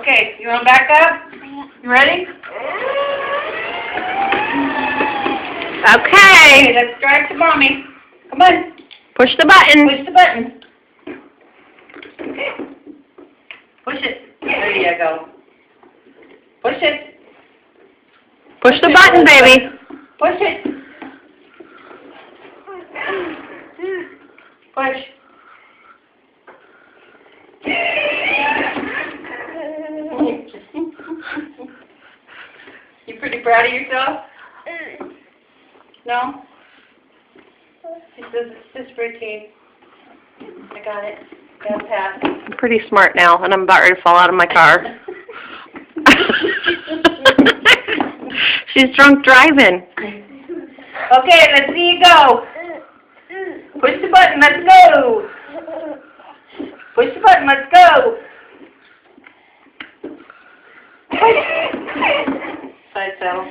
Okay, you want to back up? You ready? Okay. Okay, let's drive to Mommy. Come on. Push the button. Push the button. Push it. There you go. Push it. Push the button, baby. Push it. Push. You pretty proud of yourself? No? It's just routine. I got it. Got a pass. I'm pretty smart now, and I'm about ready to fall out of my car. She's drunk driving. Okay, let's see you go. Push the button, let's go. Push the button, let's go. Side saddle.